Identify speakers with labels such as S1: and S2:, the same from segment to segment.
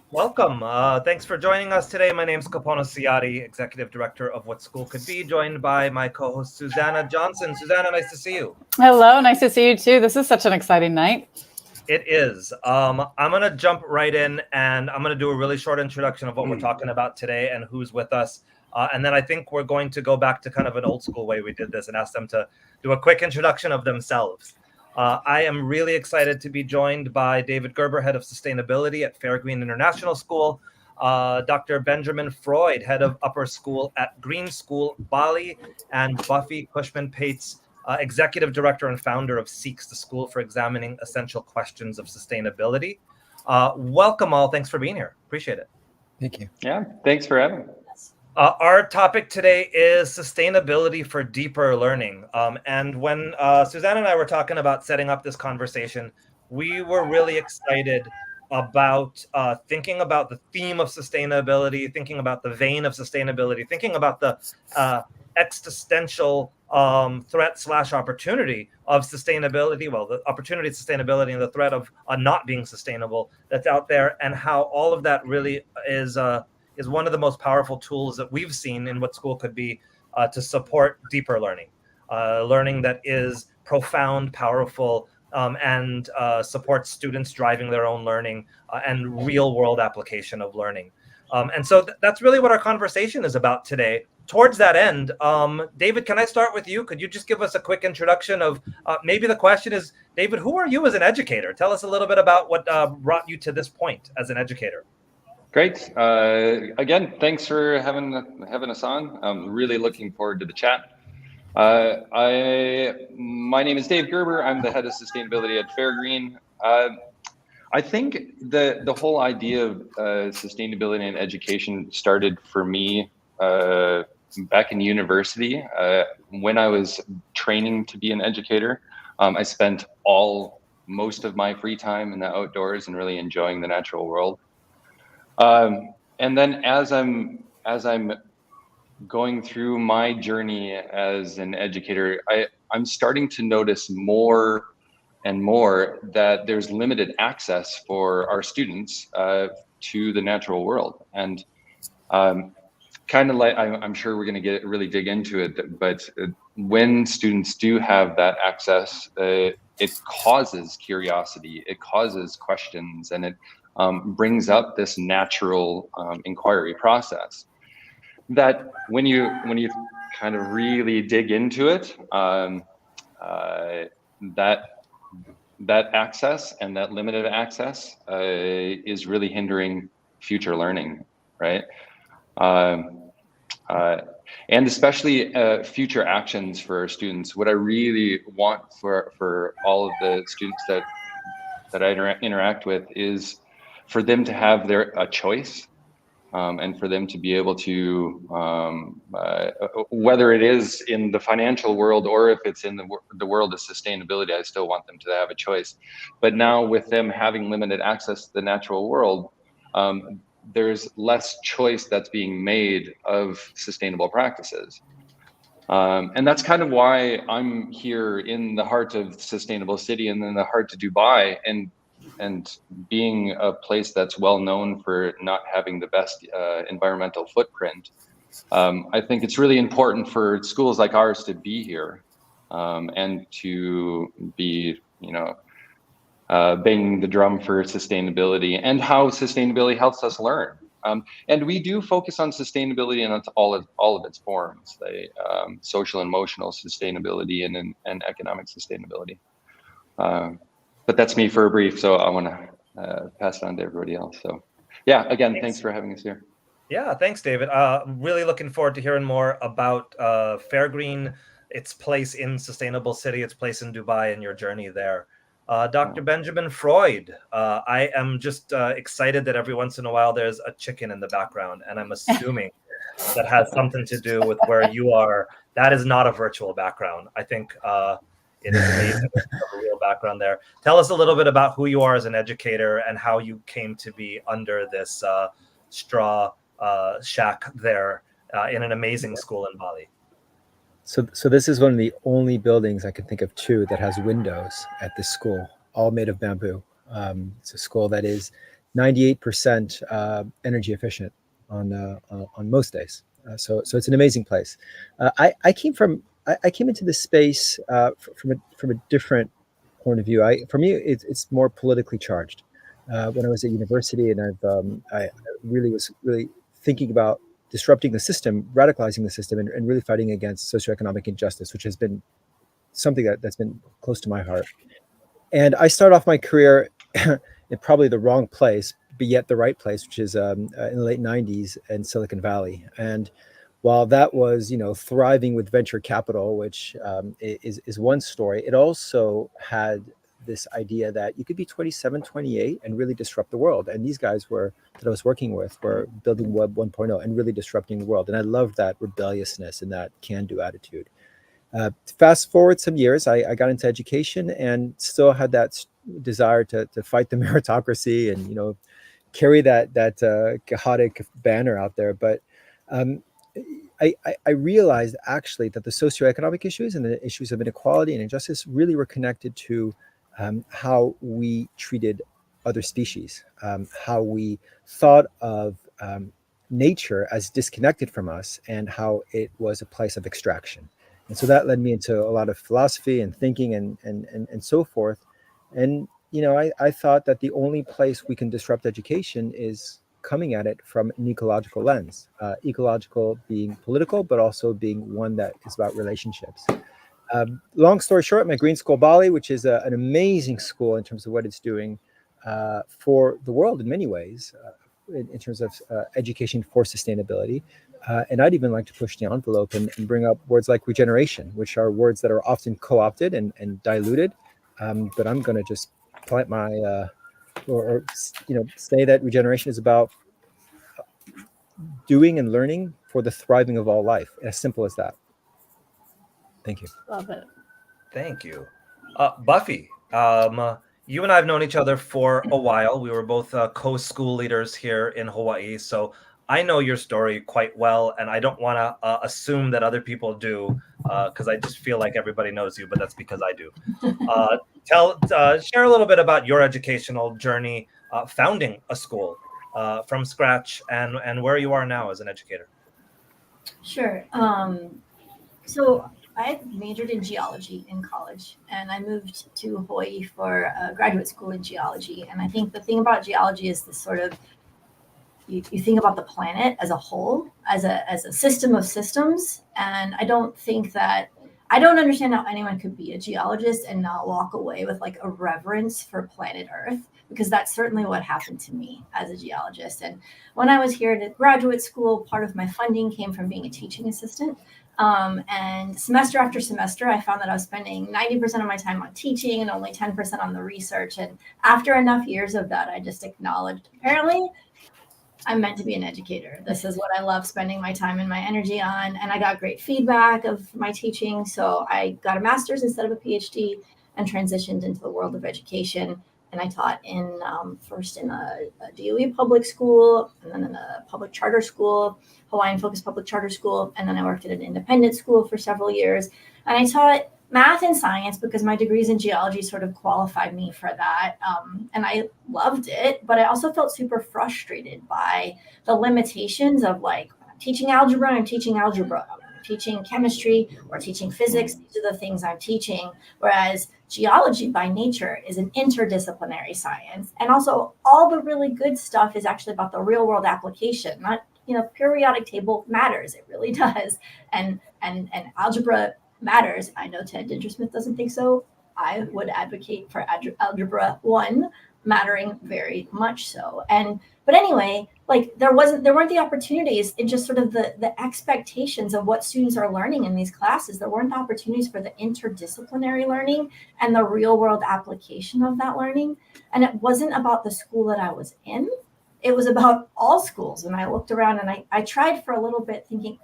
S1: Welcome. Thanks for joining us today. My name is Kapono Siati, Executive Director of What School Could Be, joined by my co-host, Susanna Johnson. Susanna, nice to see you.
S2: Hello, nice to see you too. This is such an exciting night.
S1: It is. I'm going to jump right in, and I'm going to do a really short introduction of what we're talking about today and who's with us. And then I think we're going to go back to kind of an old school way we did this and ask them to do a quick introduction of themselves. I am really excited to be joined by David Gerber, Head of Sustainability at Fairgreen International School, Dr. Benjamin Freud, Head of Upper School at Green School Bali, and Buffy Cushman-Patz, Executive Director and Founder of SEEQS, the School for Examining Essential Questions of Sustainability. Welcome all. Thanks for being here. Appreciate it.
S3: Thank you.
S4: Yeah, thanks for having me.
S1: Our topic today is sustainability for deeper learning. And when Susanna and I were talking about setting up this conversation, we were really excited about thinking about the theme of sustainability, thinking about the vein of sustainability, thinking about the existential threat/opportunity of sustainability, well, the opportunity of sustainability and the threat of not being sustainable that's out there, and how all of that really is one of the most powerful tools that we've seen in What School Could Be to support deeper learning, learning that is profound, powerful, and supports students driving their own learning and real world application of learning. And so that's really what our conversation is about today. Towards that end, David, can I start with you? Could you just give us a quick introduction of maybe the question is, David, who are you as an educator? Tell us a little bit about what brought you to this point as an educator.
S4: Great. Again, thanks for having us on. I'm really looking forward to the chat. My name is Dave Gerber. I'm the Head of Sustainability at Fairgreen. I think the whole idea of sustainability and education started for me back in university. When I was training to be an educator, I spent most of my free time in the outdoors and really enjoying the natural world. And then as I'm going through my journey as an educator, I'm starting to notice more and more that there's limited access for our students to the natural world. And kind of like, I'm sure we're going to really dig into it, but when students do have that access, it causes curiosity, it causes questions, and it brings up this natural inquiry process that when you kind of really dig into it, that access and that limited access is really hindering future learning, right? And especially future actions for our students. What I really want for all of the students that I interact with is for them to have a choice, and for them to be able to, whether it is in the financial world or if it's in the world of sustainability, I still want them to have a choice. But now with them having limited access to the natural world, there's less choice that's being made of sustainable practices. And that's kind of why I'm here in the heart of Sustainable City and in the heart of Dubai, and being a place that's well known for not having the best environmental footprint. I think it's really important for schools like ours to be here. and to be, banging the drum for sustainability and how sustainability helps us learn. And we do focus on sustainability in all of its forms, social and emotional sustainability and economic sustainability. But that's me for a brief, so I want to pass it on to everybody else. So yeah, again, thanks for having us here.
S1: Yeah, thanks, David. Really looking forward to hearing more about Fairgreen, its place in Sustainable City, its place in Dubai, and your journey there. Dr. Benjamin Freud, I am just excited that every once in a while there's a chicken in the background, and I'm assuming that has something to do with where you are. That is not a virtual background. I think it is amazing to have a real background there. Tell us a little bit about who you are as an educator and how you came to be under this straw shack there in an amazing school in Bali.
S3: So this is one of the only buildings I can think of too that has windows at this school, all made of bamboo. It's a school that is 98% energy efficient on most days. So it's an amazing place. I came into this space from a different point of view. For me, it's more politically charged. When I was at university, and I really was thinking about disrupting the system, radicalizing the system, and really fighting against socioeconomic injustice, which has been something that's been close to my heart. And I started off my career in probably the wrong place, but yet the right place, which is in the late 90s in Silicon Valley. And while that was, thriving with venture capital, which is one story, it also had this idea that you could be 27, 28 and really disrupt the world. And these guys that I was working with were building Web 1.0 and really disrupting the world. And I loved that rebelliousness and that can-do attitude. Fast forward some years, I got into education and still had that desire to fight the meritocracy and, carry that chaotic banner out there. But I realized actually that the socioeconomic issues and the issues of inequality and injustice really were connected to how we treated other species, how we thought of nature as disconnected from us, and how it was a place of extraction. And so that led me into a lot of philosophy and thinking and so forth. And I thought that the only place we can disrupt education is coming at it from an ecological lens, ecological being political, but also being one that is about relationships. Long story short, my Green School Bali, which is an amazing school in terms of what it's doing for the world in many ways, in terms of education for sustainability. And I'd even like to push the envelope and bring up words like regeneration, which are words that are often co-opted and diluted. But I'm going to just plant my, say that regeneration is about doing and learning for the thriving of all life, as simple as that. Thank you.
S2: Love it.
S1: Thank you. Buffy, you and I have known each other for a while. We were both co-school leaders here in Hawaii. So I know your story quite well, and I don't want to assume that other people do, because I just feel like everybody knows you, but that's because I do. Share a little bit about your educational journey, founding a school from scratch, and where you are now as an educator.
S5: Sure. So I majored in geology in college, and I moved to Hawaii for graduate school in geology. And I think the thing about geology is this sort of, you think about the planet as a whole, as a system of systems. And I don't understand how anyone could be a geologist and not walk away with like a reverence for planet Earth, because that's certainly what happened to me as a geologist. And when I was here at graduate school, part of my funding came from being a teaching assistant. And semester after semester, I found that I was spending 90% of my time on teaching and only 10% on the research. And after enough years of that, I just acknowledged, apparently, I'm meant to be an educator. This is what I love spending my time and my energy on. And I got great feedback of my teaching. So I got a master's instead of a PhD and transitioned into the world of education. And I taught first in a DOE public school, and then in a public charter school, Hawaiian-focused public charter school. And then I worked at an independent school for several years. And I taught math and science because my degrees in geology sort of qualified me for that. And I loved it, but I also felt super frustrated by the limitations of like, I'm teaching algebra, teaching chemistry or teaching physics. These are the things I'm teaching. Whereas geology by nature is an interdisciplinary science. And also all the really good stuff is actually about the real world application, not, periodic table matters. It really does. And algebra matters. I know Ted Dintersmith doesn't think so. I would advocate for algebra 1 mattering very much so. But anyway, like there weren't the opportunities in just sort of the expectations of what students are learning in these classes. There weren't the opportunities for the interdisciplinary learning and the real world application of that learning. And it wasn't about the school that I was in. It was about all schools. And I looked around and I tried for a little bit thinking,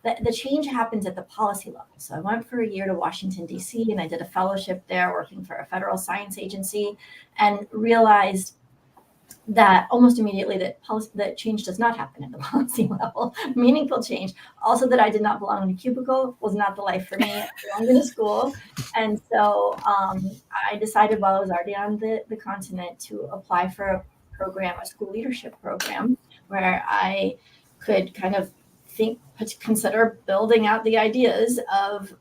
S5: the change happens at the policy level. So I went for a year to Washington, D.C., and I did a fellowship there working for a federal science agency, and realized that almost immediately that change does not happen at the policy level, meaningful change. Also that I did not belong in a cubicle was not the life for me. I belonged in a school. And so I decided while I was already on the continent to apply for a school leadership program, where I could kind of consider building out the ideas of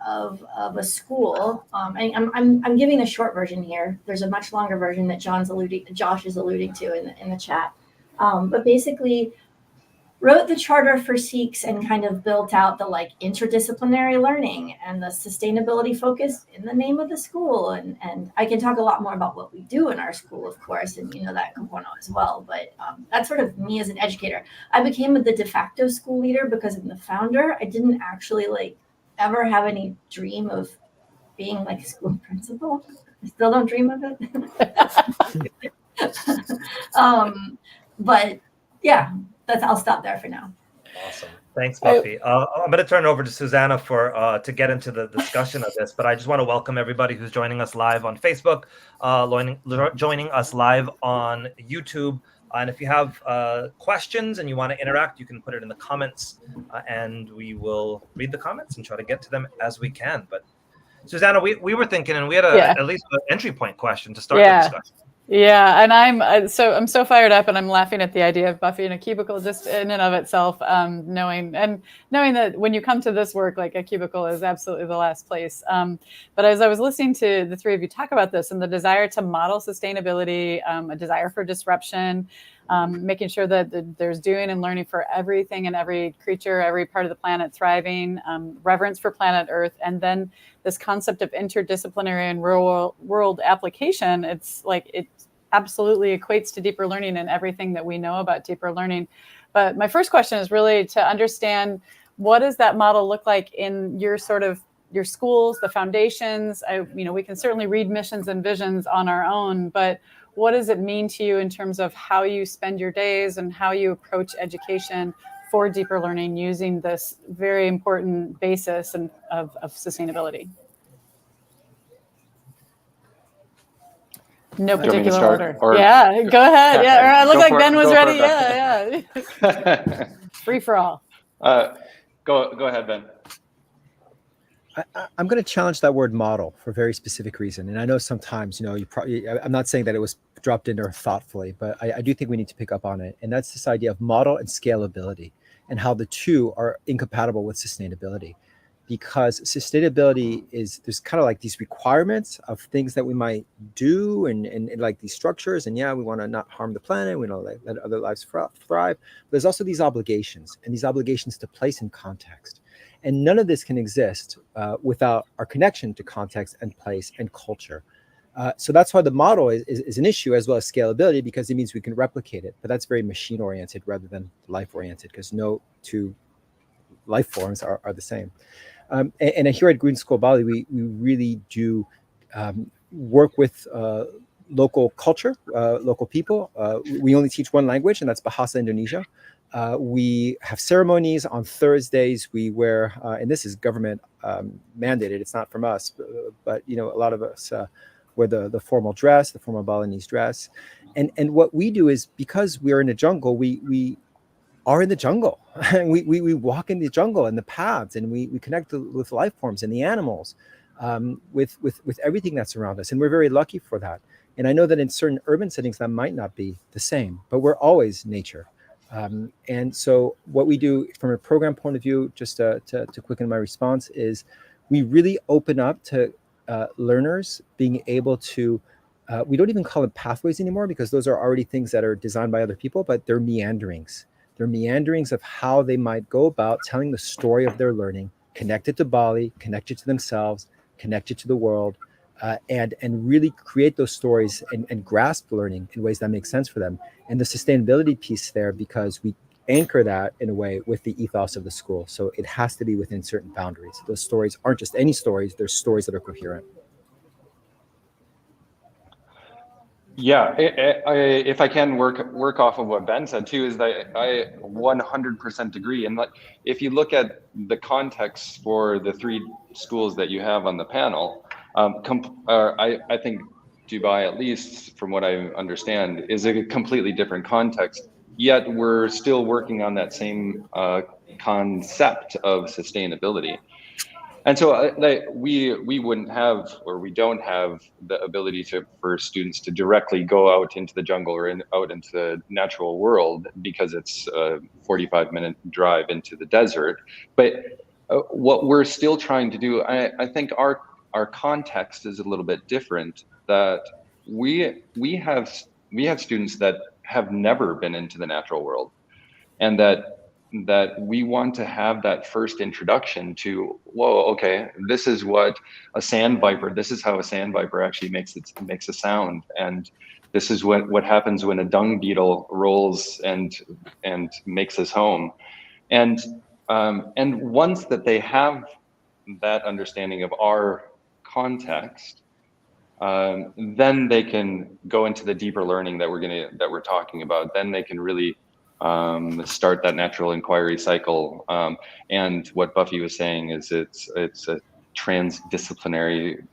S5: a school. I'm giving the short version here. There's a much longer version that Josh is alluding to in the chat. But basically wrote the charter for SEEQS and kind of built out the interdisciplinary learning and the sustainability focus in the name of the school. And I can talk a lot more about what we do in our school, of course, and that component as well. But that's sort of me as an educator. I became the de facto school leader because I'm the founder. I didn't actually ever have any dream of being a school principal. I still don't dream of it. But yeah. I'll stop there for now.
S1: Awesome. Thanks, Buffy. I'm going to turn it over to Susanna to get into the discussion of this, but I just want to welcome everybody who's joining us live on Facebook, joining us live on YouTube. And if you have questions and you want to interact, you can put it in the comments, and we will read the comments and try to get to them as we can. But Susanna, we were thinking, and we had at least an entry point question to start the discussion.
S2: Yeah, and I'm so fired up, and I'm laughing at the idea of Buffy in a cubicle just in and of itself, knowing that when you come to this work, a cubicle is absolutely the last place. But as I was listening to the three of you talk about this and the desire to model sustainability, a desire for disruption, making sure that there's doing and learning for everything and every creature, every part of the planet thriving, reverence for planet Earth, and then this concept of interdisciplinary and real world application, it absolutely equates to deeper learning and everything that we know about deeper learning. But my first question is really to understand, what does that model look like in your schools, the foundations? We can certainly read missions and visions on our own, but what does it mean to you in terms of how you spend your days and how you approach education for deeper learning using this very important basis of sustainability? No particular order. Yeah, go ahead. Yeah, or I look like Ben was ready. Yeah. Free for all.
S4: Go ahead, Ben.
S3: I'm going to challenge that word model for a very specific reason. And I know sometimes, I'm not saying that it was dropped in there thoughtfully, but I do think we need to pick up on it. And that's this idea of model and scalability, and how the two are incompatible with sustainability. Because sustainability there's kind of these requirements of things that we might do and these structures. And we want to not harm the planet. We want to let other lives thrive. But there's also these obligations, and these obligations to place in context. And none of this can exist without our connection to context and place and culture. So that's why the model is an issue, as well as scalability, because it means we can replicate it. But that's very machine-oriented rather than life-oriented, because no two life forms are the same. And here at Green School Bali, we really do work with local culture, local people. We only teach one language, and that's Bahasa Indonesia. We have ceremonies on Thursdays. We wear, and this is government mandated, it's not from us, but a lot of us wear the formal dress, the formal Balinese dress. And what we do is, because we're in the jungle, we are in the jungle. we walk in the jungle and the paths, and we connect with life forms and the animals, with everything that's around us. And we're very lucky for that. And I know that in certain urban settings that might not be the same, but we're always nature. And so what we do from a program point of view, just to quicken my response, is we really open up to learners being able to, we don't even call them pathways anymore, because those are already things that are designed by other people, but they're meanderings. They're meanderings of how they might go about telling the story of their learning, connected to Bali, connected to themselves, connected to the world, and really create those stories and grasp learning in ways that make sense for them. And the sustainability piece there, because we anchor that in a way with the ethos of the school. So it has to be within certain boundaries. Those stories aren't just any stories, they're stories that are coherent.
S4: Yeah, if I can work off of what Ben said too, is that I 100% agree. And if you look at the context for the 3 schools that you have on the panel, I think Dubai, at least from what I understand, is a completely different context. Yet we're still working on that same concept of sustainability. And so we wouldn't have, or we don't have the ability for students to directly go out into the jungle or out into the natural world, because it's a 45-minute drive into the desert. But what we're still trying to do, I think our context is a little bit different, that we have students that have never been into the natural world, and that we want to have that first introduction to, whoa, okay, this is what a sand viper, this is how a sand viper actually makes a sound, and this is what happens when a dung beetle rolls and makes his home. And once that they have that understanding of our context, then they can go into the deeper learning that we're talking about. Then they can really start that natural inquiry cycle. And what Buffy was saying is it's a transdisciplinary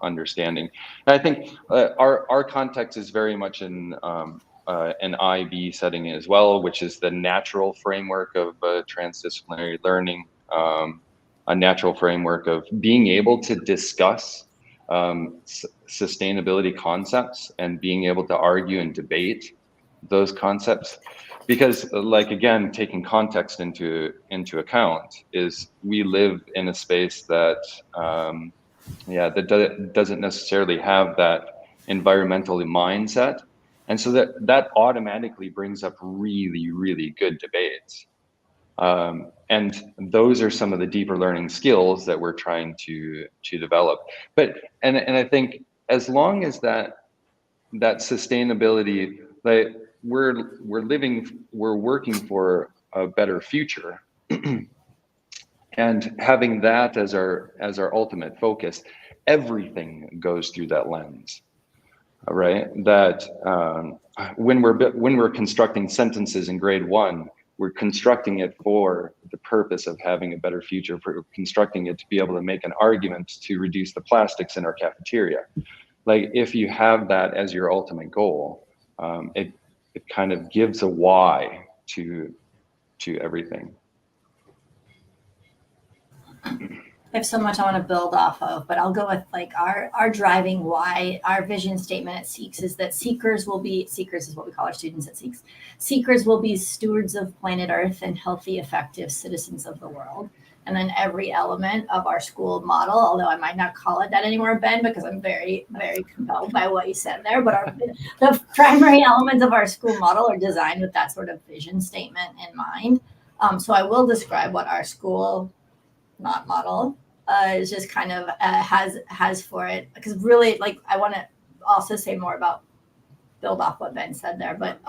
S4: understanding. And I think our context is very much in an IB setting as well, which is the natural framework of transdisciplinary learning, a natural framework of being able to discuss sustainability concepts and being able to argue and debate those concepts. Because, like, again, taking context into account, is we live in a space that that doesn't necessarily have that environmental mindset, and so that automatically brings up really, really good debates. And those are some of the deeper learning skills that we're trying to develop. But and I think as long as that sustainability, like, we're working for a better future, and having that as our ultimate focus, everything goes through that lens, right? That when we're constructing sentences in grade 1, we're constructing it for the purpose of having a better future, for constructing it to be able to make an argument to reduce the plastics in our cafeteria. Like, if you have that as your ultimate goal, it kind of gives a why to everything.
S5: I have so much I want to build off of, but I'll go with, like, our driving why. Our vision statement at SEEQS is that seekers is what we call our students at SEEQS. Seekers will be stewards of planet Earth and healthy, effective citizens of the world. And then every element of our school model, although I might not call it that anymore, Ben, because I'm very, very compelled by what you said there, but the primary elements of our school model are designed with that sort of vision statement in mind. So I will describe what our school, not model, is just kind of has for it, because really, like, I want to also say more about, build off what Ben said there, but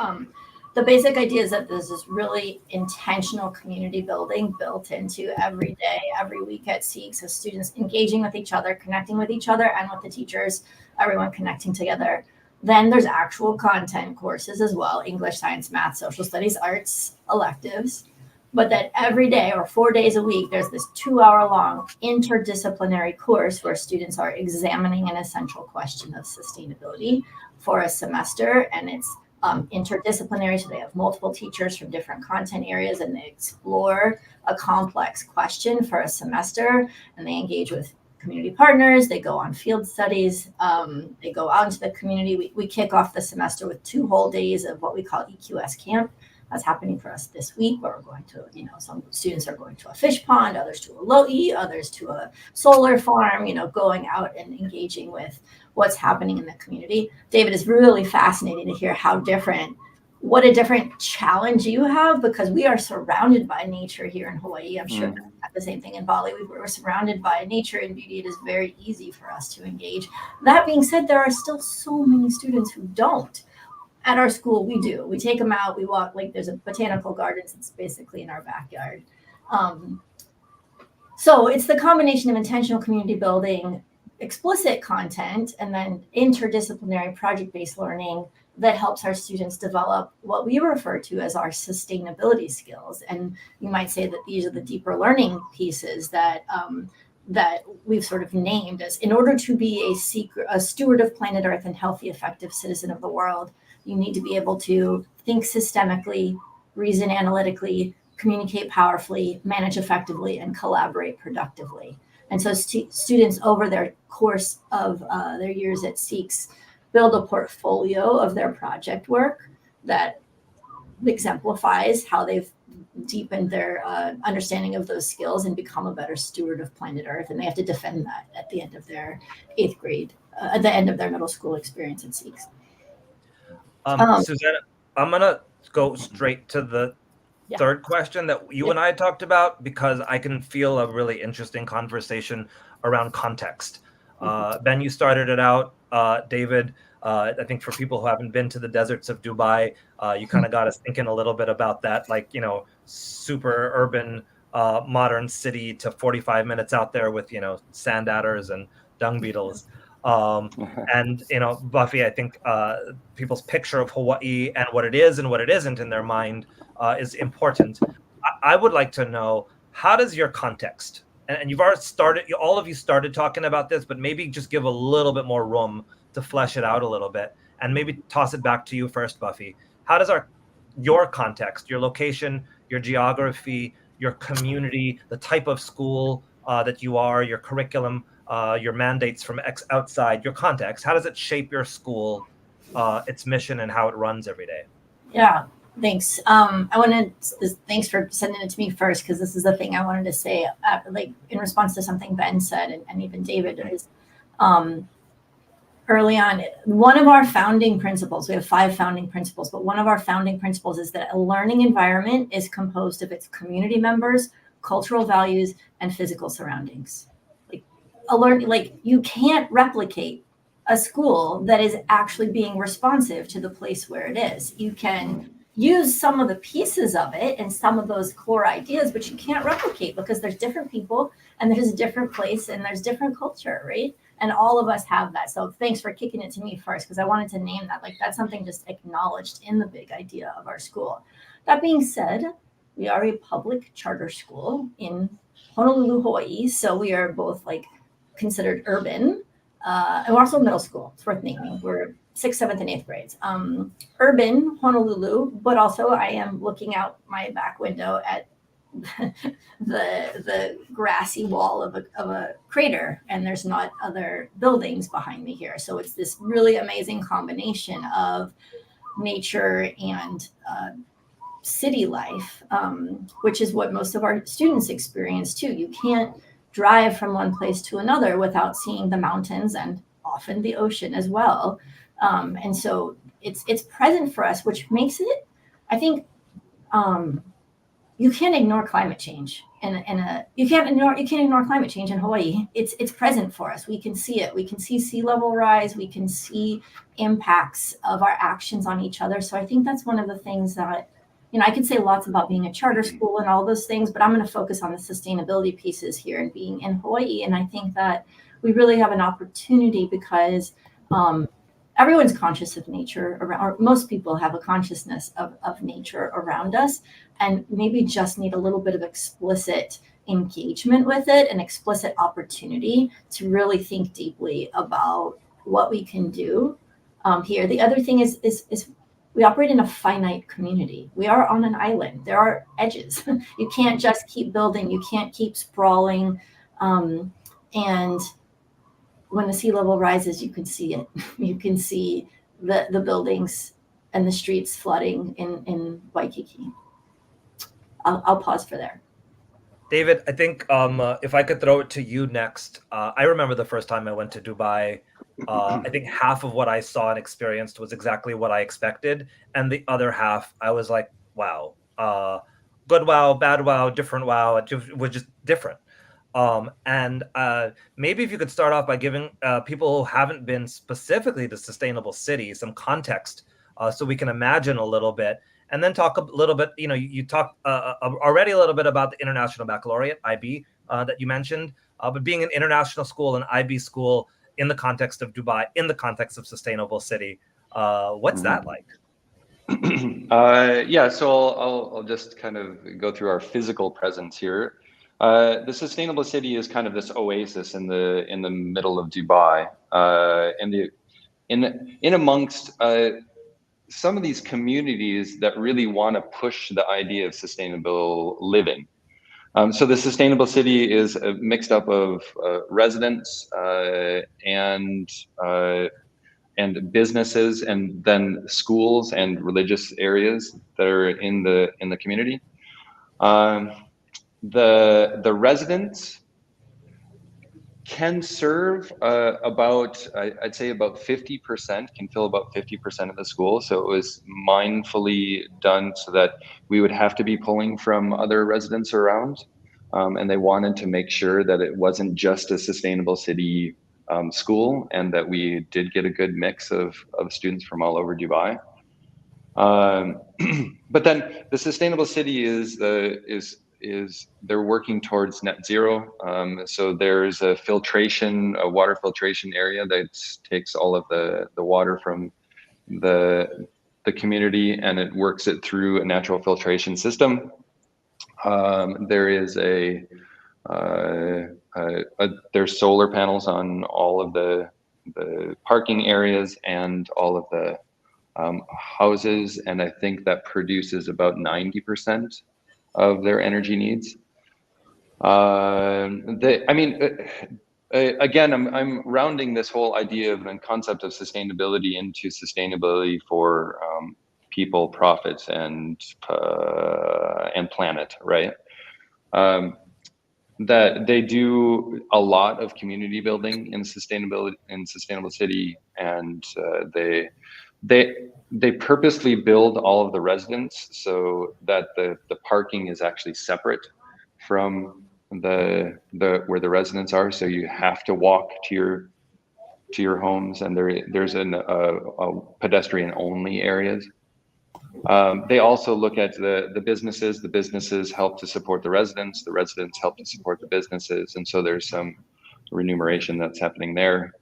S5: the basic idea is that there's this really intentional community building built into every day, every week at SEEQS, of students engaging with each other, connecting with each other and with the teachers, everyone connecting together. Then there's actual content courses as well: English, science, math, social studies, arts, electives. But that every day, or 4 days a week, there's this 2-hour-long interdisciplinary course where students are examining an essential question of sustainability for a semester. And it's interdisciplinary, so they have multiple teachers from different content areas, and they explore a complex question for a semester, and they engage with community partners, they go on field studies, they go out into the community. We kick off the semester with 2 whole days of what we call EQS camp. That's happening for us this week, where we're going to, some students are going to a fish pond, others to a lo'i, others to a solar farm, going out and engaging with what's happening in the community. David, is really fascinating to hear what a different challenge you have, because we are surrounded by nature here in Hawaii. I'm sure that's the same thing in Bali. We're surrounded by nature and beauty. It is very easy for us to engage. That being said, there are still so many students who don't. At our school, we do. We take them out. We walk, there's a botanical garden. It's basically in our backyard. So it's the combination of intentional community building, explicit content, and then interdisciplinary project-based learning that helps our students develop what we refer to as our sustainability skills. And you might say that these are the deeper learning pieces that we've sort of named as, in order to be a steward of planet Earth and healthy, effective citizen of the world, you need to be able to think systemically, reason analytically, communicate powerfully, manage effectively, and collaborate productively. And so students over their course of their years at SEEQS build a portfolio of their project work that exemplifies how they've deepened their understanding of those skills and become a better steward of planet Earth. And they have to defend that at the end of their 8th grade, at the end of their middle school experience at SEEQS.
S1: Susanna, I'm going to go straight to the third question that you and I talked about, because I can feel a really interesting conversation around context. Ben, you started it out. David, I think for people who haven't been to the deserts of Dubai, you kind of got us thinking a little bit about that, super urban, modern city to 45 minutes out there with, sand adders and dung beetles. And, Buffy, I think people's picture of Hawaii and what it is and what it isn't in their mind is important. I would like to know, how does your context, and you've already started, all of you started talking about this, but maybe just give a little bit more room to flesh it out a little bit, and maybe toss it back to you first, Buffy. How does your context, your location, your geography, your community, the type of school that you are, your curriculum, your mandates from outside, your context, how does it shape your school, its mission, and how it runs every day?
S5: Yeah, thanks. Thanks for sending it to me first, because this is the thing I wanted to say, in response to something Ben said, and even David, is early on, one of our founding principles, we have 5 founding principles, but one of our founding principles is that a learning environment is composed of its community members, cultural values, and physical surroundings. You can't replicate a school that is actually being responsive to the place where it is. You can use some of the pieces of it and some of those core ideas, but you can't replicate, because there's different people and there's a different place and there's different culture, right? And all of us have that. So thanks for kicking it to me first, because I wanted to name that. That's something just acknowledged in the big idea of our school. That being said, we are a public charter school in Honolulu, Hawaii. So we are both considered urban, and we're also middle school. It's worth naming. We're 6th, 7th, and 8th grades. Urban Honolulu, but also I am looking out my back window at the grassy wall of a crater, and there's not other buildings behind me here. So it's this really amazing combination of nature and city life, which is what most of our students experience too. You can't drive from one place to another without seeing the mountains and often the ocean as well. And so it's present for us, which makes it, I think, you can't ignore climate change. You can't ignore climate change in Hawaii. It's present for us. We can see it. We can see sea level rise. We can see impacts of our actions on each other. So I think that's one of the things that, I could say lots about being a charter school and all those things, but I'm going to focus on the sustainability pieces here and being in Hawaii. And I think that we really have an opportunity, because everyone's conscious of nature, or most people have a consciousness of nature around us, and maybe just need a little bit of explicit engagement with it, and explicit opportunity to really think deeply about what we can do here. The other thing is we operate in a finite community. We are on an island. There are edges. You can't just keep building. You can't keep sprawling. And when the sea level rises, you can see it. You can see the buildings and the streets flooding in Waikiki. I'll pause for there.
S1: David, I think if I could throw it to you next. I remember the first time I went to Dubai. I think half of what I saw and experienced was exactly what I expected, and the other half, I was like, "Wow, good wow, bad wow, different wow." It was just different. And maybe if you could start off by giving people who haven't been specifically to sustainable cities some context, so we can imagine a little bit, and then talk a little bit. You talked already a little bit about the International Baccalaureate (IB) that you mentioned, but being an international school, an IB school in the context of Dubai, in the context of sustainable city, what's that like?
S4: Yeah, so I'll just kind of go through our physical presence here. The sustainable city is kind of this oasis in the middle of Dubai, and in amongst some of these communities that really want to push the idea of sustainable living. So the sustainable city is mixed up of residents and businesses, and then schools and religious areas that are in the community. The residents can serve I'd say about 50%, can fill about 50% of the school. So it was mindfully done so that we would have to be pulling from other residents around. And they wanted to make sure that it wasn't just a sustainable city school, and that we did get a good mix of students from all over Dubai. But then the sustainable city is they're working towards net zero. So there's a water filtration area that takes all of the water from the community, and it works it through a natural filtration system. There is there's solar panels on all of the parking areas and all of the houses, and I think that produces about 90% of their energy needs. Again, I'm rounding this whole idea of the concept of sustainability into sustainability for people, profits, and planet, right? That they do a lot of community building in sustainable city, and they purposely build all of the residents so that the parking is actually separate from the where the residents are. So you have to walk to your homes, and there's a pedestrian only areas. They also look at the businesses. The businesses help to support the residents help to support the businesses, and so there's some remuneration that's happening there.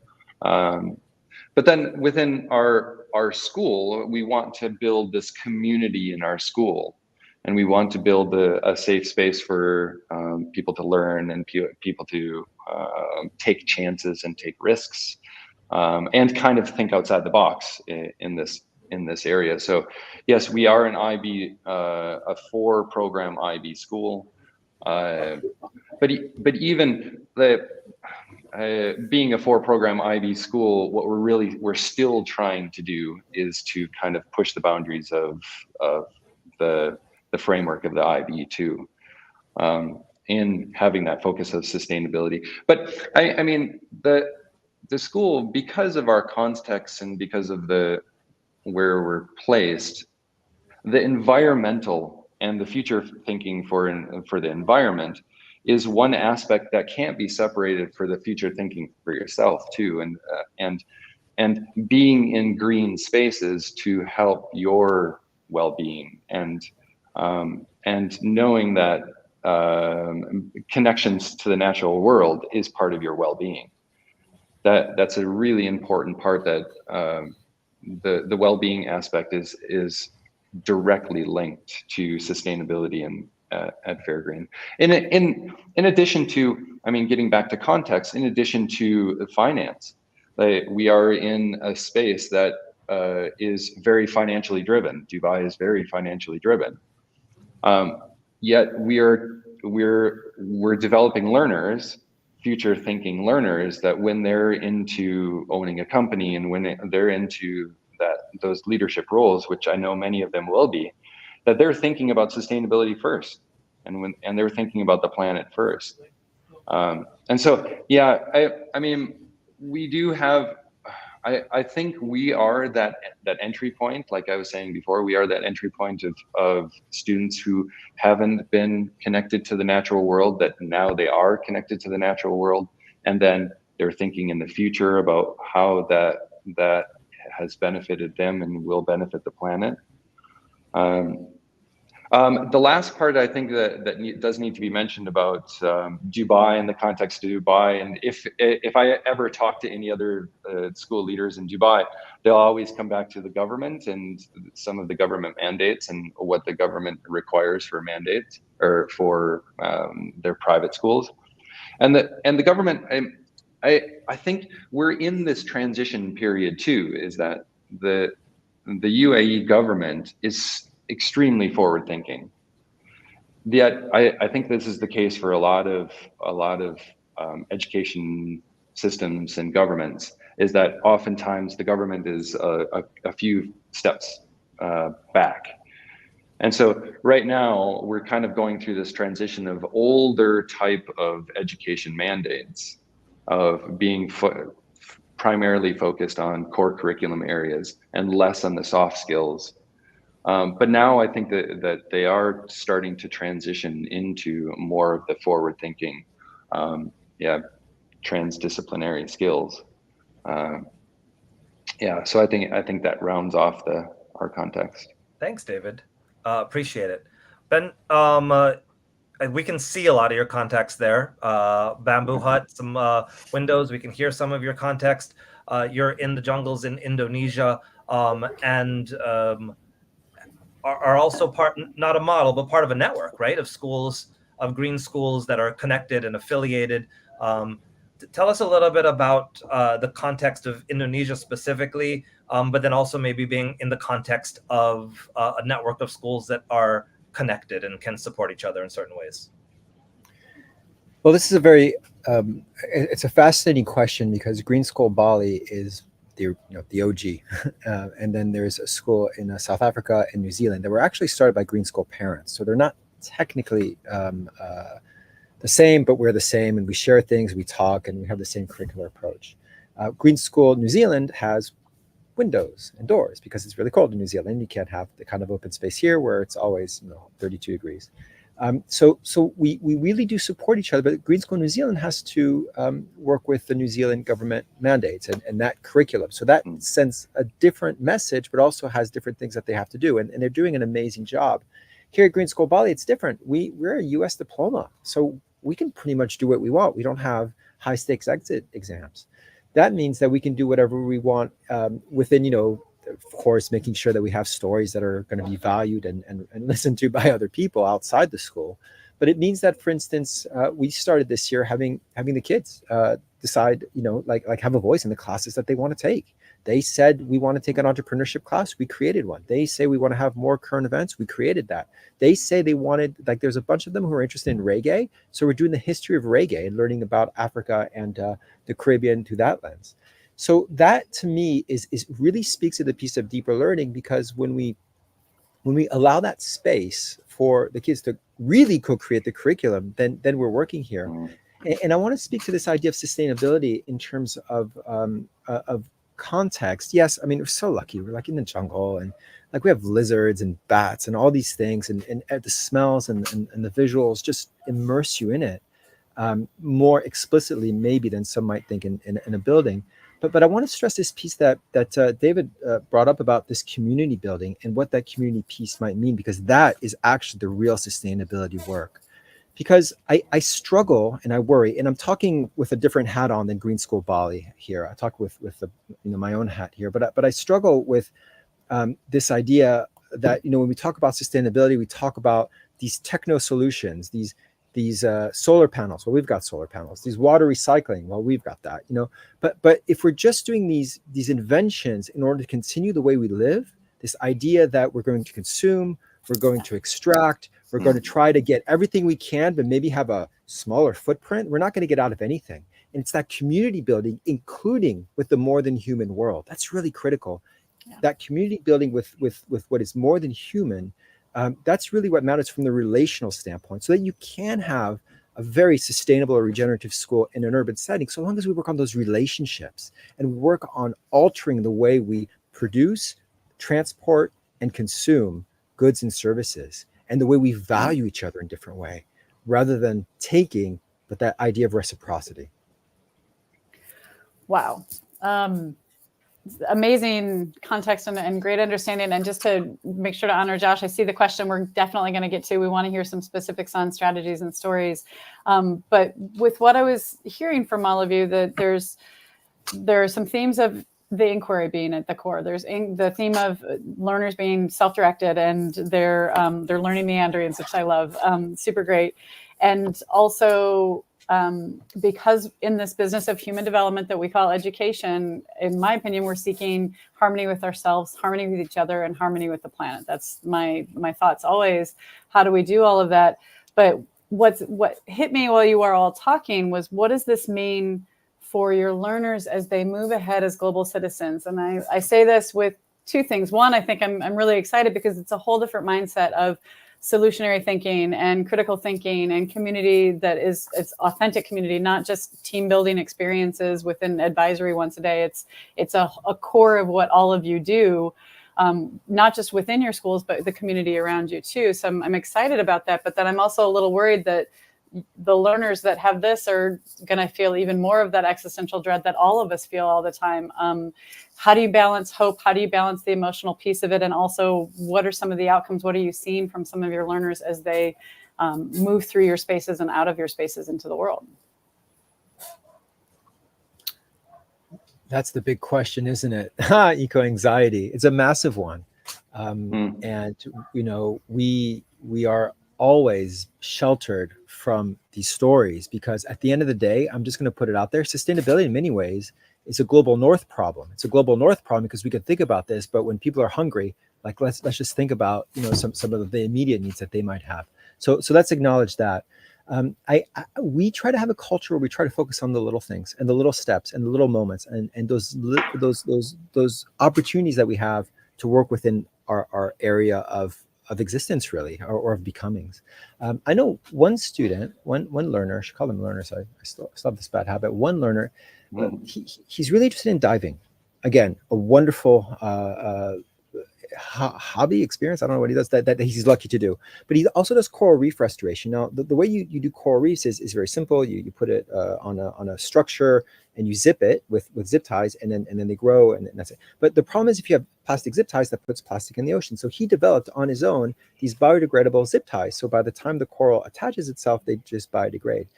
S4: But then within our school, we want to build this community in our school, and we want to build a safe space for people to learn and people to take chances and take risks, and kind of think outside the box in this area. So yes, we are an IB, a 4-program IB school, but even being a 4-program IB school, what we're still trying to do is to kind of push the boundaries of the framework of the IB too, in having that focus of sustainability. But I mean, the school, because of our context and because of where we're placed, the environmental and the future thinking for the environment is one aspect that can't be separated for the future thinking for yourself too, and being in green spaces to help your well-being, and knowing that connections to the natural world is part of your well-being. That's a really important part, that the well-being aspect is directly linked to sustainability at Fairgreen. In addition to, I mean, getting back to context, in addition to finance, we are in a space that is very financially driven. Dubai is very financially driven. Yet we're developing learners future thinking learners that when they're into owning a company and when they're into those leadership roles, which I know many of them will be, that they're thinking about sustainability first, and they're thinking about the planet first. And so, yeah, I mean, we do have. I think we are that entry point. Like I was saying before, we are that entry point of students who haven't been connected to the natural world, that now they are connected to the natural world, and then they're thinking in the future about how that has benefited them and will benefit the planet. The last part I think that does need to be mentioned about Dubai and the context of Dubai, and if I ever talk to any other school leaders in Dubai, they'll always come back to the government and some of the government mandates and what the government requires for mandates or for their private schools, and the government. I think we're in this transition period too. Is that the UAE government is extremely forward thinking. Yet I think this is the case for a lot of education systems and governments, is that oftentimes the government is a few steps back. And so right now we're kind of going through this transition of older type of education mandates of being primarily focused on core curriculum areas and less on the soft skills. But now I think that they are starting to transition into more of the forward-thinking, transdisciplinary skills. So I think that rounds off our context.
S1: Thanks, David. Appreciate it. Ben, we can see a lot of your context there. Bamboo hut, some windows. We can hear some of your context. You're in the jungles in Indonesia, and are also part, not a model, but part of a network, right, of schools, of green schools that are connected and affiliated. Tell us a little bit about the context of Indonesia specifically, but then also maybe being in the context of a network of schools that are connected and can support each other in certain ways.
S3: Well, this is a very, it's a fascinating question, because Green School Bali is the OG. And then there's a school in South Africa and New Zealand that were actually started by Green School parents. So they're not technically the same, but we're the same, and we share things, we talk, and we have the same curricular approach. Green School New Zealand has windows and doors because it's really cold in New Zealand. You can't have the kind of open space here where it's always 32 degrees. So we really do support each other, but Green School New Zealand has to work with the New Zealand government mandates and that curriculum. So that sends a different message, but also has different things that they have to do. And they're doing an amazing job. Here at Green School Bali, it's different. We're a US diploma, so we can pretty much do what we want. We don't have high stakes exit exams. That means that we can do whatever we want within, of course, making sure that we have stories that are going to be valued and listened to by other people outside the school. But it means that, for instance, we started this year having the kids decide, have a voice in the classes that they want to take. They said, we want to take an entrepreneurship class. We created one. They say we want to have more current events. We created that. They say they wanted, there's a bunch of them who are interested in reggae. So we're doing the history of reggae and learning about Africa and the Caribbean through that lens. So that to me is really speaks to the piece of deeper learning, because when we allow that space for the kids to really co-create the curriculum, then we're working here. And I want to speak to this idea of sustainability in terms of context. Yes, I mean, we're so lucky. We're like in the jungle, and we have lizards and bats and all these things, and the smells and the visuals just immerse you in it more explicitly maybe than some might think in a building. But I want to stress this piece that David brought up about this community building and what that community piece might mean, because that is actually the real sustainability work. Because I struggle and I worry, and I'm talking with a different hat on than Green School Bali here. I talk with my own hat here, but I struggle with this idea that when we talk about sustainability, we talk about these techno solutions, these solar panels. Well, we've got solar panels. These water recycling. Well, we've got that. But if we're just doing these inventions in order to continue the way we live, this idea that we're going to consume, we're going to extract, we're going to try to get everything we can, but maybe have a smaller footprint, we're not going to get out of anything. And it's that community building, including with the more than human world. That's really critical. Yeah. That community building with what is more than human, that's really what matters from the relational standpoint, so that you can have a very sustainable or regenerative school in an urban setting, so long as we work on those relationships and work on altering the way we produce, transport, and consume goods and services, and the way we value each other in a different way, rather than taking, but that idea of reciprocity.
S2: Wow. Amazing context and great understanding. And just to make sure to honor Josh, I see the question we're definitely going to get to. We want to hear some specifics on strategies and stories. But with what I was hearing from all of you, that there are some themes of the inquiry being at the core. There's the theme of learners being self-directed, and they're learning meanderings, which I love. Super great. And also, because in this business of human development that we call education, in my opinion, we're seeking harmony with ourselves, harmony with each other, and harmony with the planet. That's my thoughts always. How do we do all of that? But what hit me while you were all talking was, what does this mean for your learners as they move ahead as global citizens? And I say this with two things. One, I think I'm really excited because it's a whole different mindset of solutionary thinking and critical thinking and community that is, it's authentic community, not just team building experiences within advisory once a day. It's a core of what all of you do, not just within your schools, but the community around you too. So I'm excited about that, but then I'm also a little worried that the learners that have this are going to feel even more of that existential dread that all of us feel all the time. How do you balance hope? How do you balance the emotional piece of it? And also, what are some of the outcomes? What are you seeing from some of your learners as they move through your spaces and out of your spaces into the world?
S3: That's the big question, isn't it? Eco-anxiety. It's a massive one. And, you know, we are always sheltered from these stories, because at the end of the day, I'm just going to put it out there, sustainability in many ways is a global north problem. It's a global north problem because we can think about this, but when people are hungry, like let's just think about, you know, some of the immediate needs that they might have. So let's acknowledge that. We try to have a culture where we try to focus on the little things and the little steps and the little moments and those opportunities that we have to work within our area of existence, really, or of becomings. I know one student, one learner, I should call them learners, I still have this bad habit. One learner, he's really interested in diving. Again, a wonderful hobby experience. I don't know what he does that he's lucky to do, but he also does coral reef restoration. Now, the way you do coral reefs is very simple. You put it on a structure and you zip it with zip ties, and then they grow, and that's it. But the problem is, if you have plastic zip ties, that puts plastic in the ocean. So he developed on his own these biodegradable zip ties. So by the time the coral attaches itself, they just biodegrade.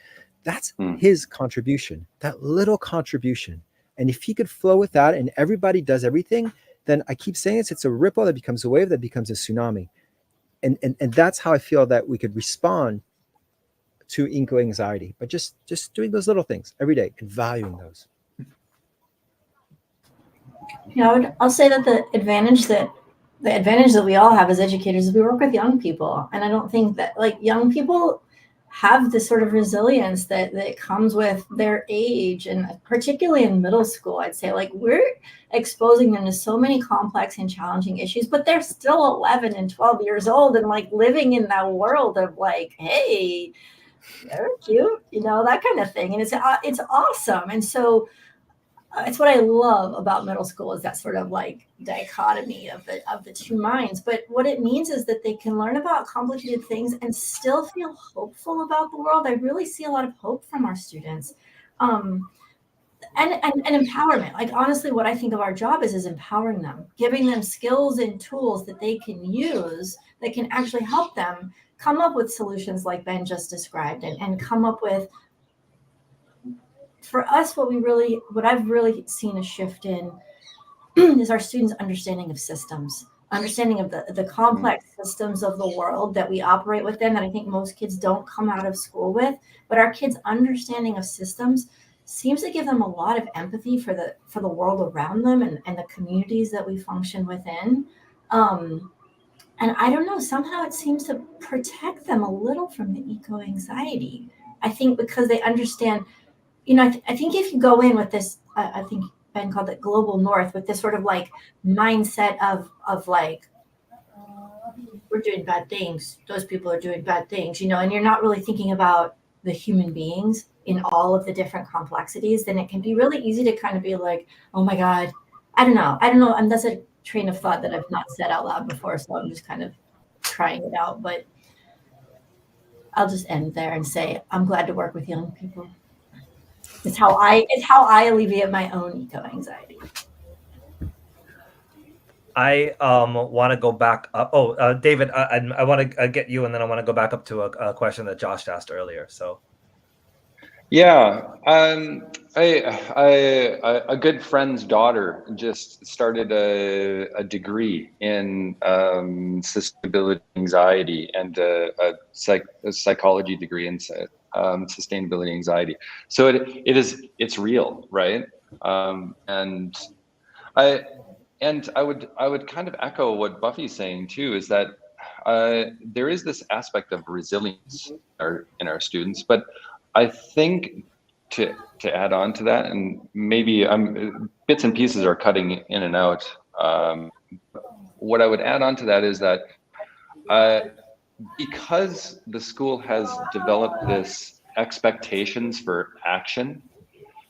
S3: That's his contribution, that little contribution. And if he could flow with that, and everybody does everything, then I keep saying it's a ripple that becomes a wave that becomes a tsunami. And that's how I feel that we could respond to eco-anxiety, but just doing those little things every day and valuing those.
S5: Yeah, I'll say that the advantage that we all have as educators is we work with young people. And I don't think that, like, young people have this sort of resilience that comes with their age, and particularly in middle school, I'd say, like, we're exposing them to so many complex and challenging issues, but they're still 11 and 12 years old and like living in that world of like, hey, they're cute, you know, that kind of thing. And it's awesome. And so it's what I love about middle school, is that sort of like dichotomy of the two minds. But what it means is that they can learn about complicated things and still feel hopeful about the world. I really see a lot of hope from our students, and empowerment. Like, honestly, what I think of our job is empowering them, giving them skills and tools that they can use that can actually help them come up with solutions like Ben just described, and come up with, for us, what I've really seen a shift in is our students' understanding of systems, understanding of the complex systems of the world that we operate within, that I think most kids don't come out of school with. But our kids' understanding of systems seems to give them a lot of empathy for the world around them and the communities that we function within. And I don't know, somehow it seems to protect them a little from the eco-anxiety. I think because they understand, you know, I think if you go in with this, I think Ben called it global north, with this sort of like mindset of like, we're doing bad things, those people are doing bad things, you know, and you're not really thinking about the human beings in all of the different complexities, then it can be really easy to kind of be like, oh my God, I don't know. And that's a train of thought that I've not said out loud before. So I'm just kind of trying it out, but I'll just end there and say, I'm glad to work with young people. It's how I alleviate my own eco anxiety.
S1: I want to go back up. Oh, David, I want to get you, and then I want to go back up to a question that Josh asked earlier. So,
S4: yeah, a good friend's daughter just started a degree in sustainability anxiety and a psychology degree in sustainability anxiety. So it's real, right? And I would kind of echo what Buffy's saying too, is that there is this aspect of resilience in our students, but I think to add on to that, and maybe bits and pieces are cutting in and out. What I would add on to that is that because the school has developed this expectations for action,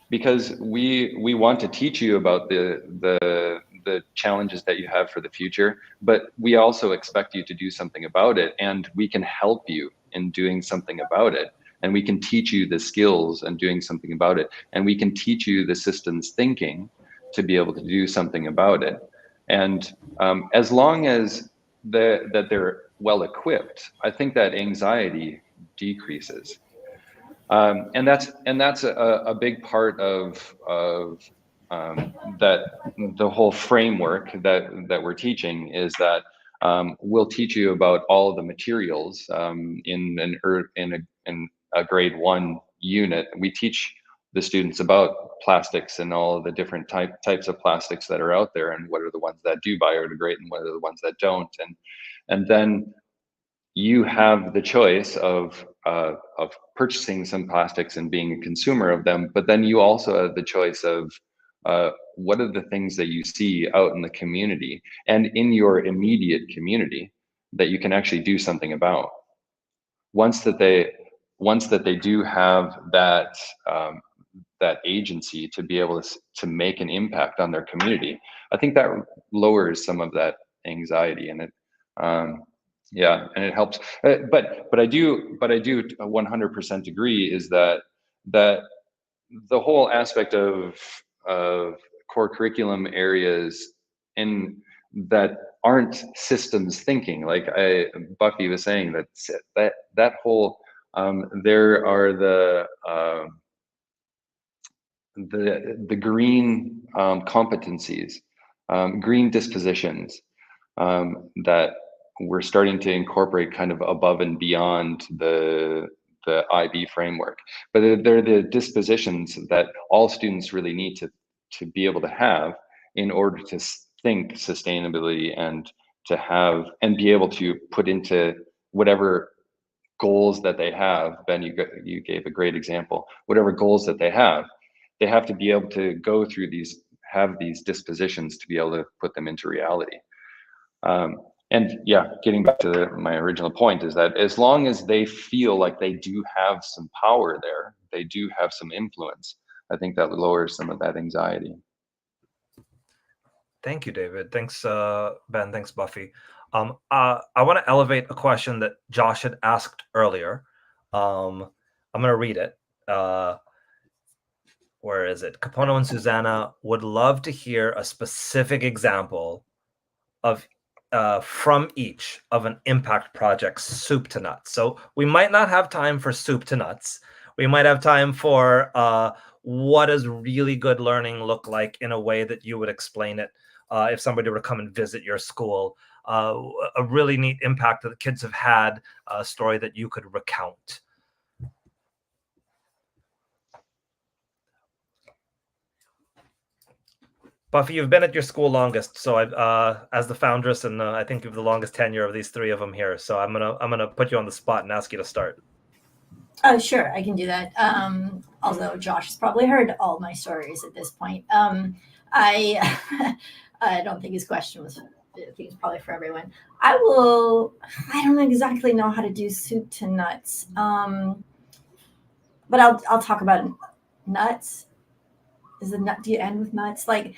S4: because we want to teach you about the challenges that you have for the future, but we also expect you to do something about it, and we can help you in doing something about it. And we can teach you the skills and doing something about it. And we can teach you the systems thinking to be able to do something about it. And as long as that they're well equipped, I think that anxiety decreases. And that's a big part of that the whole framework that we're teaching is that we'll teach you about all of the materials in a grade 1 unit. We teach the students about plastics and all of the different types of plastics that are out there, and what are the ones that do biodegrade and what are the ones that don't, and then you have the choice of purchasing some plastics and being a consumer of them, but then you also have the choice of what are the things that you see out in the community and in your immediate community that you can actually do something about. Once that they do have that agency to be able to make an impact on their community, I think that lowers some of that anxiety, and it yeah, and it helps. But I do 100% agree is that the whole aspect of core curriculum areas in that aren't systems thinking, like Buffy was saying, that whole there are the green competencies, green dispositions that we're starting to incorporate kind of above and beyond the IB framework. But they're the dispositions that all students really need to be able to have in order to think sustainability and to have and be able to put into whatever goals that they have. Ben, you gave a great example. Whatever goals that they have to be able to go through have these dispositions to be able to put them into reality. And yeah, getting back to my original point is that as long as they feel like they do have some power there, they do have some influence, I think that lowers some of that anxiety.
S1: Thank you, David. Thanks, Ben. Thanks, Buffy. I want to elevate a question that Josh had asked earlier. I'm going to read it. Where is it? Capono and Susanna would love to hear a specific example of from each of an impact project, soup to nuts. So we might not have time for soup to nuts. We might have time for what does really good learning look like in a way that you would explain it if somebody were to come and visit your school. A really neat impact that the kids have had, a story that you could recount. Buffy, you've been at your school longest, so as the foundress, and I think you have the longest tenure of these three of them here. So I'm gonna put you on the spot and ask you to start.
S5: Oh, sure, I can do that. Although Josh has probably heard all my stories at this point. I I don't think his question was. I think it's probably for everyone. I will. I don't exactly know how to do soup to nuts, but I'll talk about nuts. Is the nut? Do you end with nuts? Like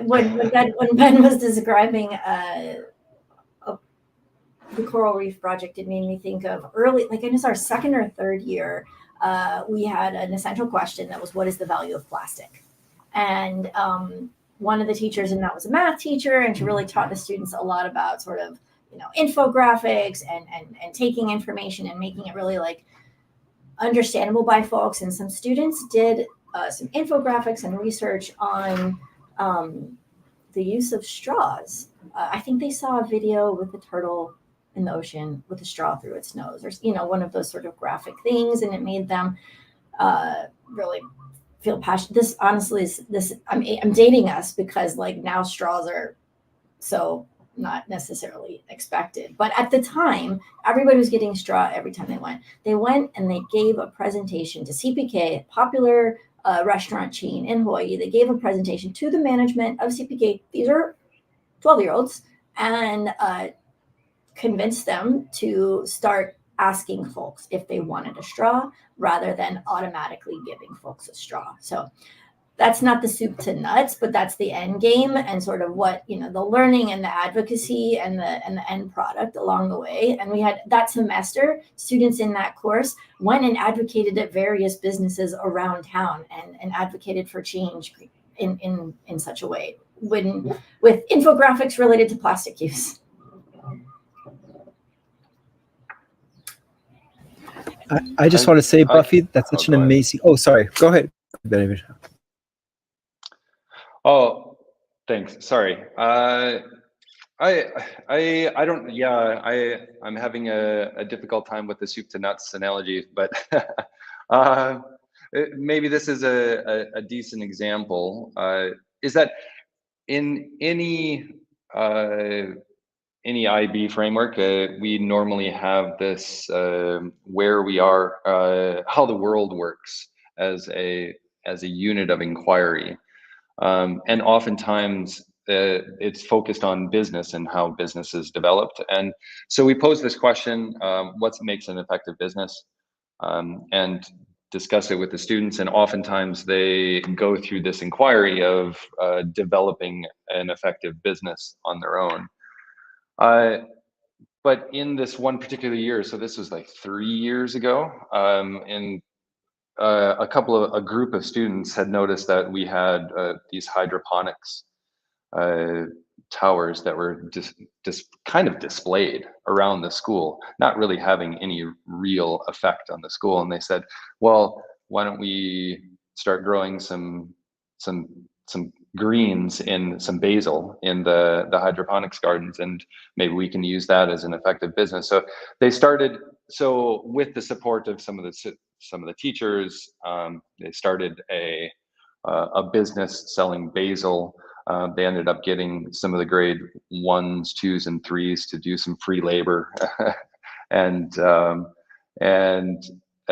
S5: when Ben was describing the Coral Reef Project, it made me think of early, like in our second or third year, we had an essential question that was, what is the value of plastic? And one of the teachers, and that was a math teacher, and she really taught the students a lot about sort of, infographics and taking information and making it really like understandable by folks. And some students did some infographics and research on the use of straws. I think they saw a video with the turtle in the ocean with a straw through its nose, or one of those sort of graphic things, and it made them really feel passionate. This honestly is this. I'm dating us because like now straws are so not necessarily expected, but at the time everybody was getting straw every time they went. They went and they gave a presentation to CPK, a popular restaurant chain in Hawaii. They gave a presentation to the management of CPK. These are 12-year-olds, and convince them to start asking folks if they wanted a straw rather than automatically giving folks a straw. So that's not the soup to nuts, but that's the end game and sort of what, the learning and the advocacy and the end product along the way. And we had that semester, students in that course went and advocated at various businesses around town and advocated for change in such a way with infographics related to plastic use.
S3: I just want to say, Buffy, that's such an amazing. Oh, sorry. Go ahead, David.
S4: Oh, thanks. Sorry. I don't. Yeah, I'm having a difficult time with the soup to nuts analogy, but maybe this is a decent example. Is that in any IB framework, we normally have this where we are, how the world works as a unit of inquiry, and oftentimes it's focused on business and how business is developed. And so we pose this question: what makes an effective business? And discuss it with the students, and oftentimes they go through this inquiry of developing an effective business on their own. But in this one particular year, so this was like 3 years ago, and a group of students had noticed that we had these hydroponics towers that were just kind of displayed around the school, not really having any real effect on the school. And they said, well, why don't we start growing some greens in some basil in the hydroponics gardens, and maybe we can use that as an effective business. So they started, so with the support of some of the teachers, they started a business selling basil. They ended up getting some of the grade 1s, 2s, and 3s to do some free labor, and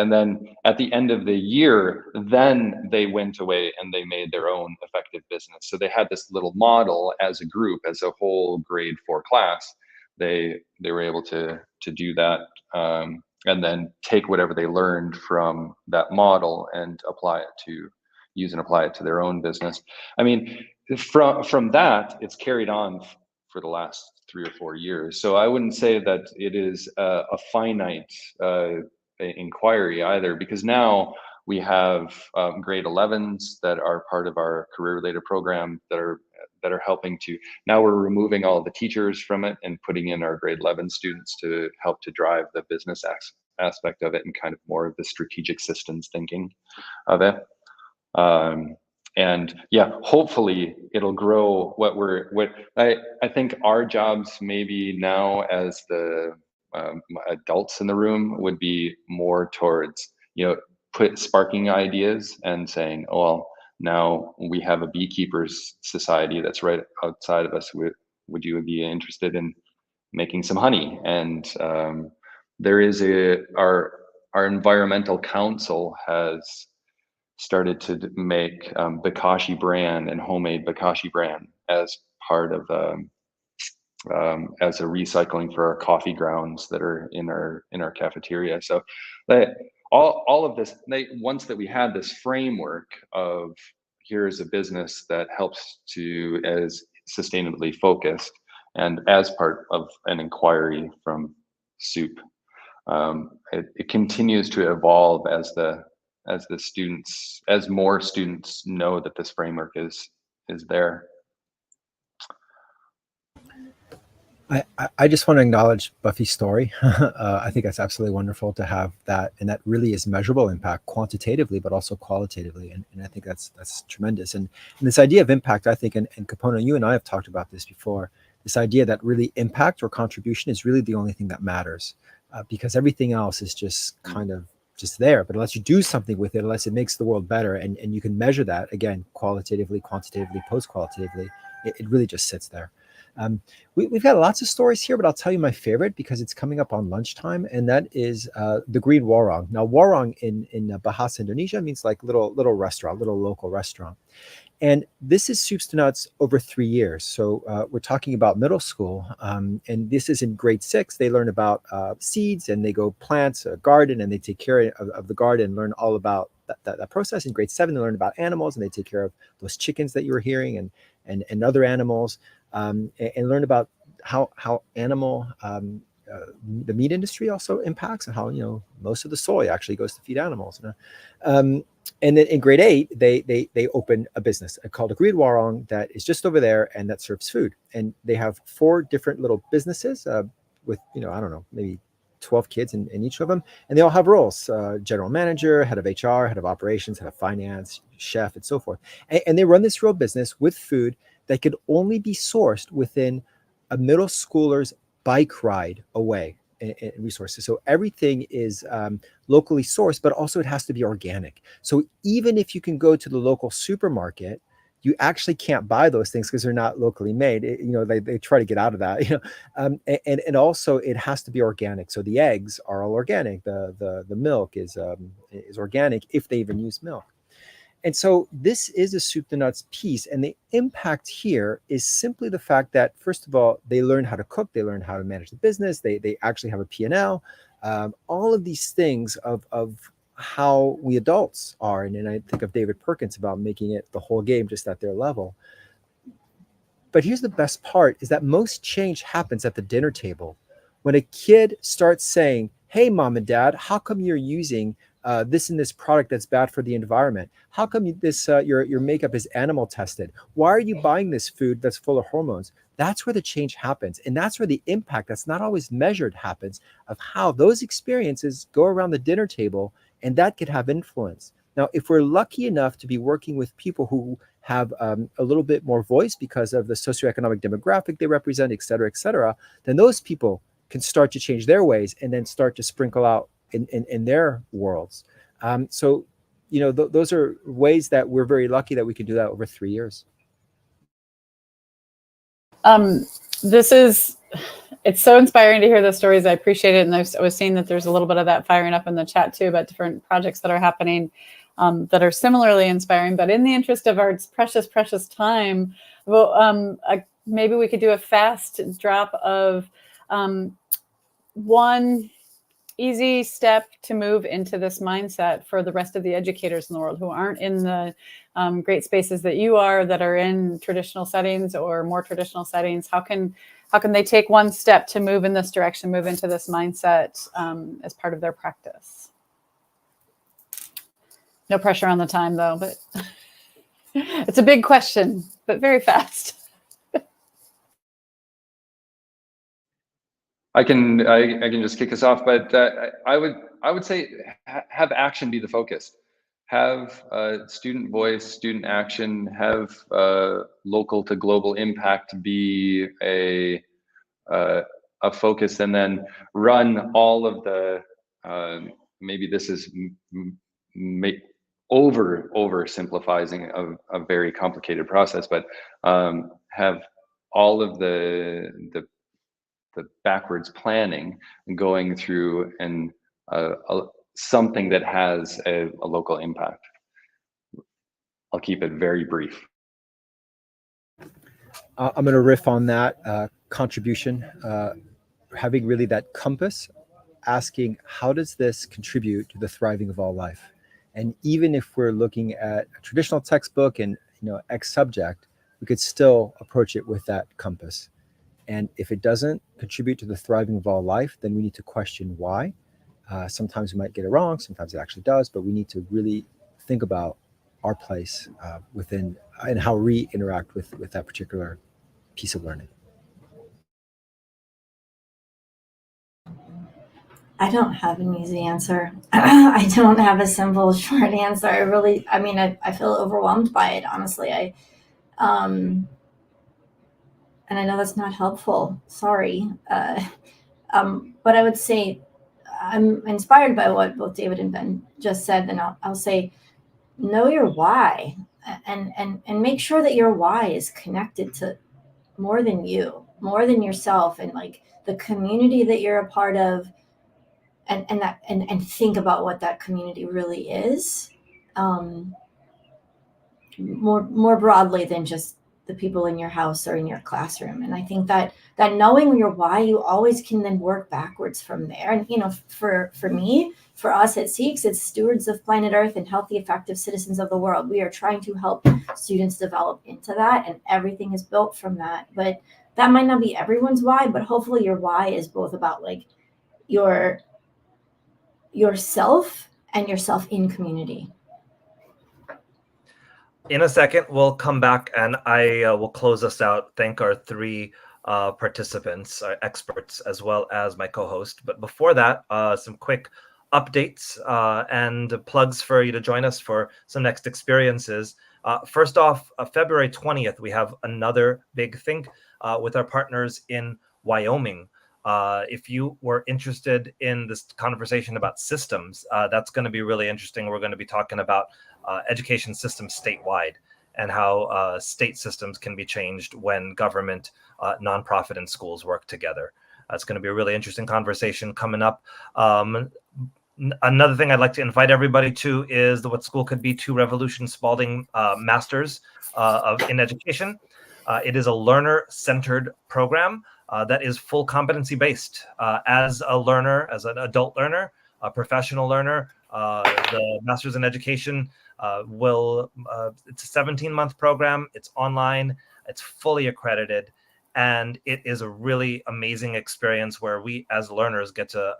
S4: then at the end of the year, then they went away and they made their own effective business. So they had this little model as a group, as a whole grade 4 class. They were able to do that, and then take whatever they learned from that model and apply it to their own business. I mean, from that, it's carried on for the last 3 or 4 years. So I wouldn't say that it is a finite inquiry either, because now we have grade 11s that are part of our career-related program that are helping to. Now we're removing all the teachers from it and putting in our grade 11 students to help to drive the business aspect of it and kind of more of the strategic systems thinking of it. And yeah, hopefully it'll grow. I think our jobs maybe now as the adults in the room would be more towards, sparking ideas and saying, oh, well, now we have a beekeepers society that's right outside of us. Would you be interested in making some honey? And there is our environmental council has started to make bokashi bran and homemade bokashi bran as part of as a recycling for our coffee grounds that are in our cafeteria. So all of this, once that we had this framework of here is a business that helps to as sustainably focused, and as part of an inquiry from soup, it continues to evolve as the students, as more students know that this framework is there.
S3: I just want to acknowledge Buffy's story. I think that's absolutely wonderful to have that, and that really is measurable impact quantitatively, but also qualitatively, and I think that's tremendous. And this idea of impact, I think, and Capona, you and I have talked about this before. This idea that really impact or contribution is really the only thing that matters, because everything else is just kind of just there. But unless you do something with it, unless it makes the world better, and you can measure that again qualitatively, quantitatively, post-qualitatively, it really just sits there. We've got lots of stories here, but I'll tell you my favorite because it's coming up on lunchtime, and that is the Green Warung. Now, warung in Bahasa Indonesia means like little restaurant, little local restaurant. And this is soups to nuts over 3 years. So we're talking about middle school, and this is in grade 6. They learn about seeds, and they go plant a garden, and they take care of the garden and learn all about that process. In grade 7, they learn about animals, and they take care of those chickens that you were hearing and other animals. And learn about how animal the meat industry also impacts, and how most of the soy actually goes to feed animals. And then in grade 8, they open a business called a Green Warung that is just over there, and that serves food. And they have 4 different little businesses with I don't know, maybe 12 kids in each of them, and they all have roles: general manager, head of HR, head of operations, head of finance, chef, and so forth. And they run this real business with food that could only be sourced within a middle schooler's bike ride away in resources. So everything is locally sourced, but also it has to be organic. So even if you can go to the local supermarket, you actually can't buy those things because they're not locally made. They try to get out of that. And also it has to be organic. So the eggs are all organic. The milk is organic if they even use milk. And so this is a soup to nuts piece. And the impact here is simply the fact that, first of all, they learn how to cook, they learn how to manage the business, they actually have a P&L, all of these things of how we adults are. And then I think of David Perkins about making it the whole game just at their level. But here's the best part, is that most change happens at the dinner table. When a kid starts saying, hey, mom and dad, how come you're using this and this product that's bad for the environment? How come your makeup is animal tested? Why are you buying this food that's full of hormones? That's where the change happens. And that's where the impact that's not always measured happens, of how those experiences go around the dinner table, and that could have influence. Now, if we're lucky enough to be working with people who have a little bit more voice because of the socioeconomic demographic they represent, et cetera, then those people can start to change their ways and then start to sprinkle out in their worlds. So, those are ways that we're very lucky that we can do that over 3 years.
S2: It's so inspiring to hear the stories. I appreciate it. And I was seeing that there's a little bit of that firing up in the chat too, about different projects that are happening that are similarly inspiring. But in the interest of our precious time, well, maybe we could do a fast drop of one easy step to move into this mindset for the rest of the educators in the world who aren't in the great spaces that you are, that are in traditional settings or more traditional settings. How can they take one step to move in this direction, move into this mindset as part of their practice? No pressure on the time though, but it's a big question, but very fast.
S4: I can just kick us off, but I would say have action be the focus. Have student voice, student action. Have local to global impact be a focus, and then run all of the maybe this is oversimplifying a very complicated process, but have all of the backwards planning going through and something that has a local impact. I'll keep it very brief.
S3: I'm going to riff on that contribution, having really that compass, asking how does this contribute to the thriving of all life? And even if we're looking at a traditional textbook and X subject, we could still approach it with that compass. And if it doesn't contribute to the thriving of all life, then we need to question why. Sometimes we might get it wrong, sometimes it actually does, but we need to really think about our place within and how we interact with that particular piece of learning.
S5: I don't have an easy answer. I don't have a simple, short answer. I feel overwhelmed by it, honestly. And I know that's not helpful. Sorry. But I would say I'm inspired by what both David and Ben just said, and I'll say, know your why, and make sure that your why is connected to more than you, more than yourself, and like the community that you're a part of. And think about what that community really is, more broadly than just the people in your house or in your classroom. And I think that knowing your why, you always can then work backwards from there. And for me, for us at SEEQS, it's stewards of planet Earth and healthy, effective citizens of the world. We are trying to help students develop into that, and everything is built from that. But that might not be everyone's why, but hopefully your why is both about like yourself and yourself in community.
S1: In a second, we'll come back and I will close us out. Thank our three participants, our experts, as well as my co-host. But before that, some quick updates and plugs for you to join us for some next experiences. First off, February 20th, we have another big thing with our partners in Wyoming. If you were interested in this conversation about systems, that's going to be really interesting. We're going to be talking about education systems statewide and how state systems can be changed when government, nonprofit, and schools work together. It's going to be a really interesting conversation coming up. Another thing I'd like to invite everybody to is the What School Could Be 2 Revolution Spalding Masters in Education. It is a learner-centered program that is full competency-based. As a learner, as an adult learner, a professional learner, the Masters in Education it's a 17-month program. It's online. It's fully accredited. And it is a really amazing experience where we as learners get to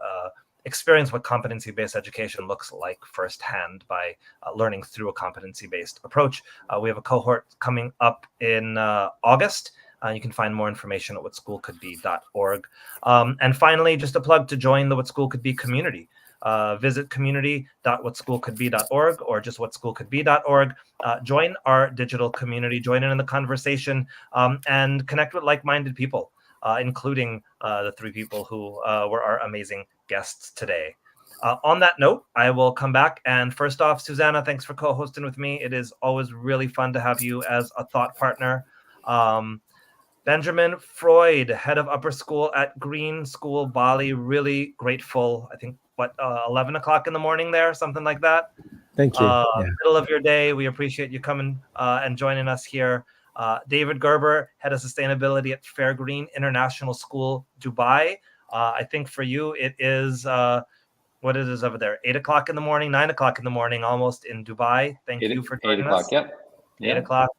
S1: experience what competency-based education looks like firsthand by learning through a competency-based approach. We have a cohort coming up in August. You can find more information at whatschoolcouldbe.org. And finally, just a plug to join the What School Could Be community. Visit community.whatschoolcouldbe.org or just whatschoolcouldbe.org. Join our digital community, join in the conversation, and connect with like-minded people, including the three people who were our amazing guests today. On that note, I will come back. And first off, Susanna, thanks for co-hosting with me. It is always really fun to have you as a thought partner. Benjamin Freud, head of upper school at Green School Bali, really grateful. I think, 11 o'clock in the morning there, something like that.
S3: Thank you.
S1: Middle of your day. We appreciate you coming and joining us here. David Gerber, head of sustainability at Fairgreen International School, Dubai. I think for you, it is, what it is over there, 8 o'clock in the morning, 9 o'clock in the morning, almost in Dubai. Thank you for joining us.
S4: 8 o'clock, yeah.
S1: 8 o'clock.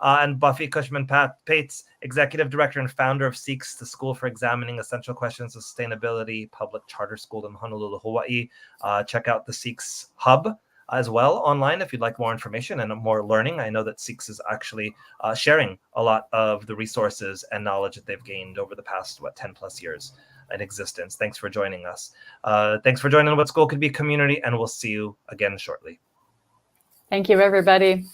S1: And Buffy Cushman-Patz, Executive Director and founder of SEEQS, the School for Examining Essential Questions of Sustainability, public charter school in Honolulu, Hawaii. Check out the SEEQS Hub as well online if you'd like more information and more learning. I know that SEEQS is actually sharing a lot of the resources and knowledge that they've gained over the past, 10 plus years in existence. Thanks for joining us. Thanks for joining What School Could Be community, and we'll see you again shortly.
S2: Thank you, everybody.